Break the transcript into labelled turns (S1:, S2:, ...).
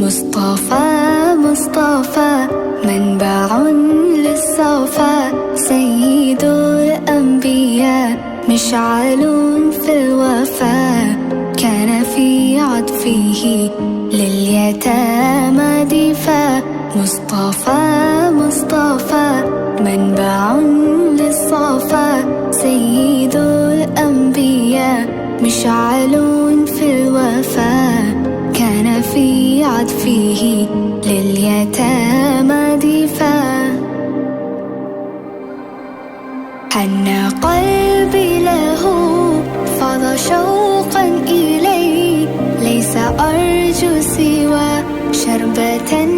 S1: مصطفى مصطفى منبع للصفا، سيد الأنبياء مشعل في الوفا، كان في عطفه لليتامى دفا. مصطفى مصطفى منبع للصفا، سيد الأنبياء مشعل في الوفا، كان في عطفه لليتامى دفا. حن قلبي له فاض شوقا إليه، ليس أرجو سوى شربة